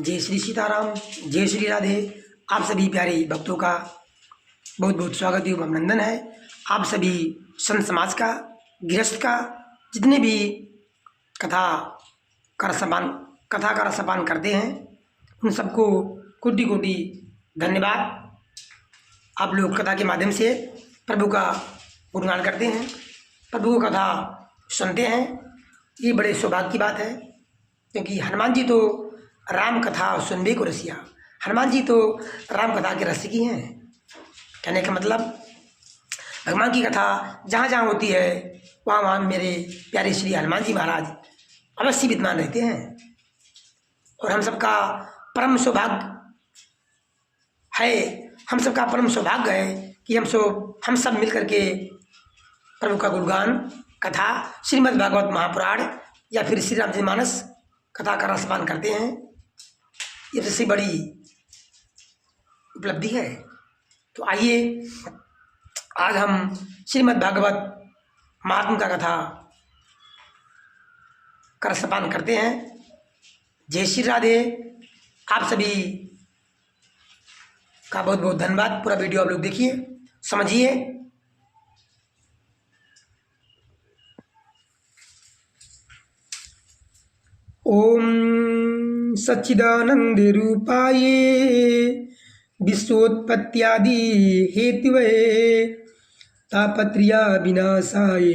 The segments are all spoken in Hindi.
जय श्री सीताराम, जय श्री राधे। आप सभी प्यारे भक्तों का बहुत बहुत स्वागत एवं अभिनंदन है। आप सभी संत समाज का, गृहस्थ का, जितने भी कथा का रसपान करते हैं उन सबको कोटि कोटि धन्यवाद। आप लोग कथा के माध्यम से प्रभु का गुणगान करते हैं, प्रभु को कथा सुनते हैं, ये बड़े सौभाग्य की बात है। क्योंकि हनुमान जी तो राम कथा सुनबे को रसिया, हनुमान जी तो राम कथा के रसिकी हैं। कहने का मतलब भगवान की कथा जहाँ जहाँ होती है वहाँ वहाँ मेरे प्यारे श्री हनुमान जी महाराज अवश्य विद्यमान रहते हैं। और हम सबका परम सौभाग्य है, हम सबका परम सौभाग्य है कि हम सब मिल करके प्रभु का गुणगान कथा श्रीमद् भागवत महापुराण या फिर श्री रामचरितमानस कथा का रसपान करते हैं। ये सबसे बड़ी उपलब्धि है। तो आइए आज हम श्रीमद् भागवत महात्म का कथा का रसपान करते हैं। जय श्री राधे। आप सभी का बहुत बहुत धन्यवाद। पूरा वीडियो आप लोग देखिए, समझिए। ओम सच्चिदानंद रूपाय विश्वोत्पत्त्यादि हेतवे तापत्र्य विनाशाय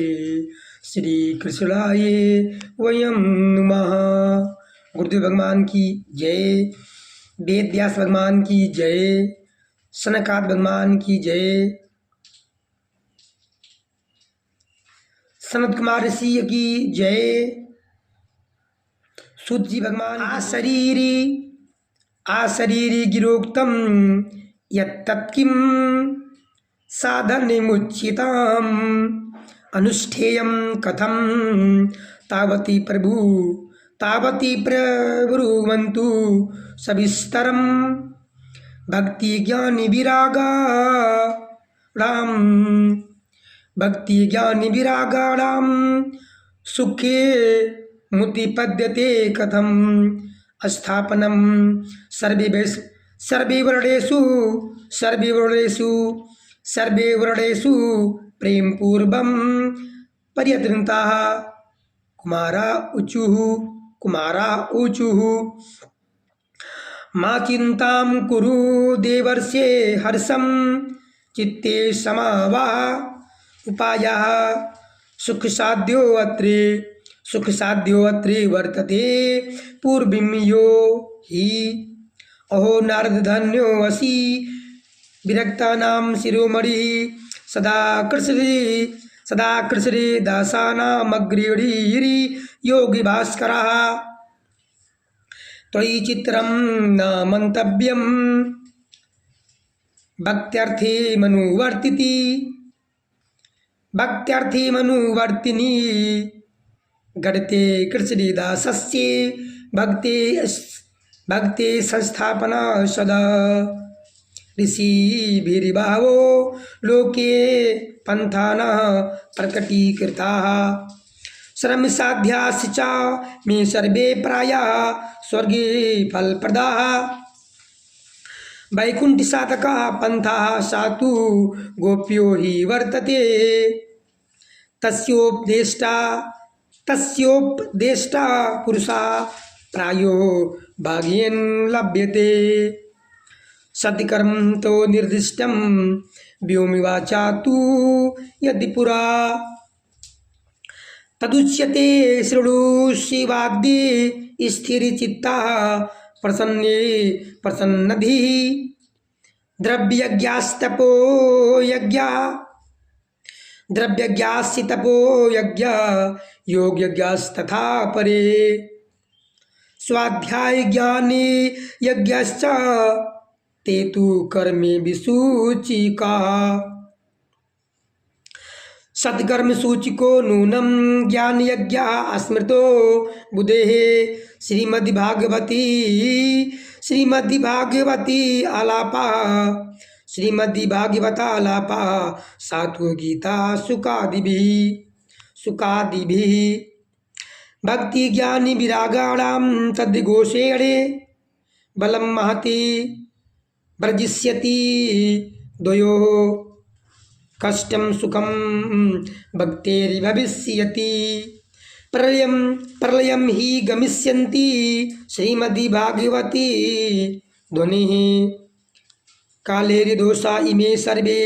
श्री कृष्णाय वयं नमः। गुरुदेव भगवान की जय, वेद व्यास भगवान की जय, सनकादिक भगवान की जय, सनत कुमार ऋषि की जय, सूत जी भगवान आशरीरी गिरोक्तम यत्तत्किं साधनमुच्यताम् अनुष्ठेयं कथं तावती प्रब्रुवन्तु सविस्तरं भक्ति ज्ञान विरागाणां सुखे मुक्तिपद्यते कथम स्थापनम सर्वे वर्णेषु प्रेम पूर्वम पर्यतन्ताः कुमारा ऊचुः मा चिंतां कुरु देवर्षे हर्षं चित्ते समावाह उपायः सुख साध्यो अत्रे वर्तते पूर्विं यो हि अहो नारद धन्यो असि विरक्तानां शिरोमणि सदा कृष्णे दासानामग्रेणी योगी भास्करः त्वयि चित्रं न मंतव्यं भक्त्यर्थे मनुवर्तिनी गढ़ते कृष्णदासस्य भक्ते संस्थापना सदा ऋषिभिर्भावो लोके पंथानः प्रकटीकृताः श्रम साध्याश्च च मे सर्वे प्रायः स्वर्गे फलप्रदाः वैकुंठसाधकः पंथः सातु गोप्यो हि वर्तते तस्योपदेष्टा पुरुषा प्रायो भाग्येन लभ्यते सत्कर्म तो निर्दिष्टम व्योमिवाचा तु यदि पुरा तदुच्यते शृणुषिवाद्ये स्थिरचित्ता प्रसन्नधि द्रव्यज्ञास्तपो यज्ञ योग यज्ञस्तथा परे स्वाध्याय ज्ञाने यज्ञश्च ते तु कर्मे विसूचिका सत्कर्म सूचिको नूनम ज्ञान यज्ञ स्मृतो बुधेः श्रीमद्भागवतालापा सात्वो गीता सुकादिभिः भक्ति ज्ञानी विरागाणां तद्घोषेणे बलं महति वर्जिष्यति द्वयोः कष्टं सुखं भक्तेर्भविष्यति प्रलयं प्रलयं हि गमिष्यन्ति श्रीमद् भागवती ध्वनिः कालेरिदोषा इमे सर्वे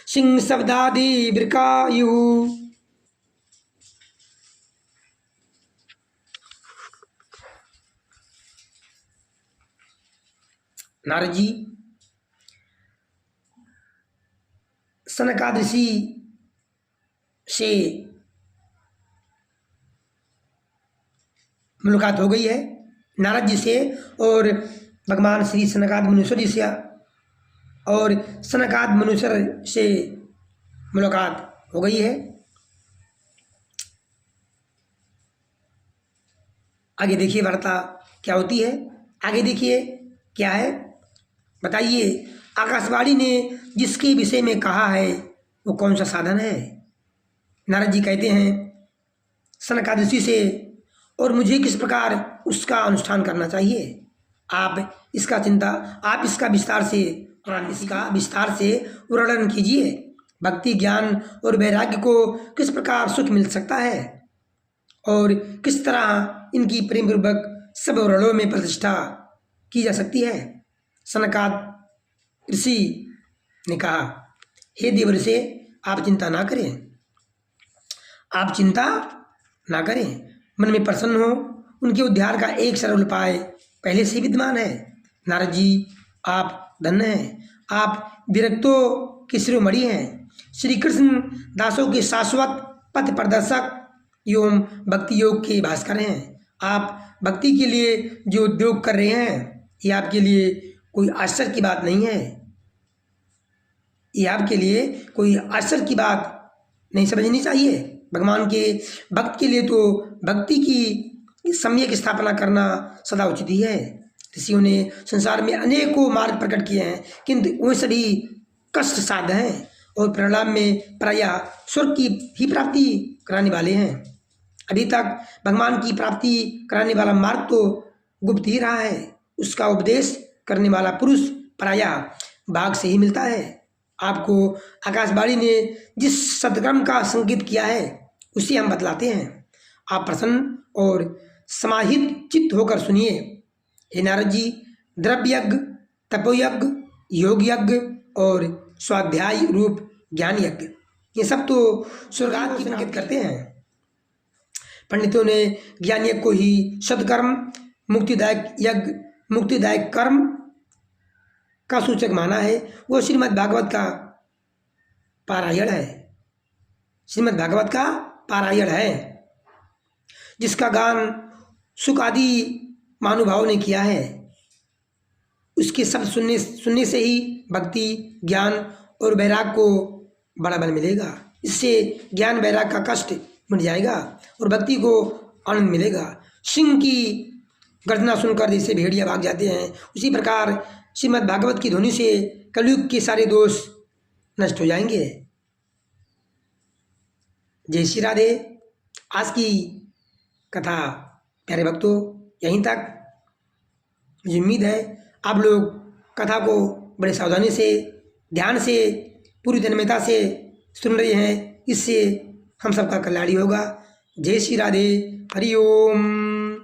सिंह शब्दादि वृकायुः। नारद जी सनकादिक ऋषि से मुलाकात हो गई है, नारद जी से और भगवान श्री सनकाद मनुष्य जी से, और सनकाद मनुष्य से मुलाकात हो गई है। आगे देखिए वार्ता क्या होती है, आगे देखिए क्या है, बताइए। आकाशवाणी ने जिसके विषय में कहा है वो कौन सा साधन है? नारद जी कहते हैं सनकादिक से, और मुझे किस प्रकार उसका अनुष्ठान करना चाहिए, आप इसका विस्तार से वर्णन कीजिए। भक्ति ज्ञान और वैराग्य को किस प्रकार सुख मिल सकता है और किस तरह इनकी प्रेम पूर्वक सब वर्णों में प्रतिष्ठा की जा सकती है। सनकाद ऋषि ने कहा, हे देवर्षि, आप चिंता ना करें, मन में प्रसन्न हो। उनके उद्धार का एक सरल उपाय पहले से विद्यमान है। नारद जी, आप धन्य हैं, आप विरक्तों के शिरोमणि हैं, श्री कृष्ण दासों के शाश्वत पथ प्रदर्शक एवं भक्ति योग के भास्कर हैं। आप भक्ति के लिए जो उद्योग कर रहे हैं, ये आपके लिए कोई आश्चर्य की बात नहीं है। ये आपके लिए कोई आश्चर्य की बात नहीं समझनी चाहिए। भगवान के भक्त के लिए तो भक्ति की सम्यक स्थापना करना सदा उचित ही है। ऋषियों ने संसार में अनेकों मार्ग प्रकट किए हैं, किंतु वे सभी कष्ट साध्य हैं और परिणाम में प्रायः स्वर्ग की ही प्राप्ति कराने वाले हैं। अभी तक भगवान की प्राप्ति कराने वाला मार्ग तो गुप्त ही रहा है। उसका उपदेश करने वाला पुरुष प्रायः भाग से ही मिलता है। आपको आकाशवाणी ने जिस सदकर्म का संकेत किया है उसे हम बतलाते हैं। आप प्रसन्न और समाहित चित्त होकर सुनिए। हे नारद जी, द्रव्य यज्ञ, तपोयज्ञ, योग यज्ञ और स्वाध्याय रूप ज्ञान यज्ञ, ये सब तो स्वर्गाद की संकेत करते हैं। पंडितों ने ज्ञान यज्ञ को ही सदकर्म, मुक्तिदायक कर्म का सूचक माना है। वो श्रीमद् भागवत का पारायण है, जिसका गान सुख आदि महानुभाव ने किया है। उसके शब्द सुनने से ही भक्ति ज्ञान और वैराग को बड़ा बल मिलेगा। इससे ज्ञान वैराग का कष्ट मिट जाएगा और भक्ति को आनंद मिलेगा। सिंह की गर्जना सुनकर जैसे भेड़िया भाग जाते हैं, उसी प्रकार श्रीमद् भागवत की ध्वनि से कलयुग के सारे दोष नष्ट हो जाएंगे। जय श्री राधे। आज की कथा प्यारे भक्तों यहीं तक। मुझे उम्मीद है आप लोग कथा को बड़े सावधानी से, ध्यान से, पूरी तन्मयता से सुन रहे हैं। इससे हम सबका कल्याण होगा। जय श्री राधे। हरि ओम।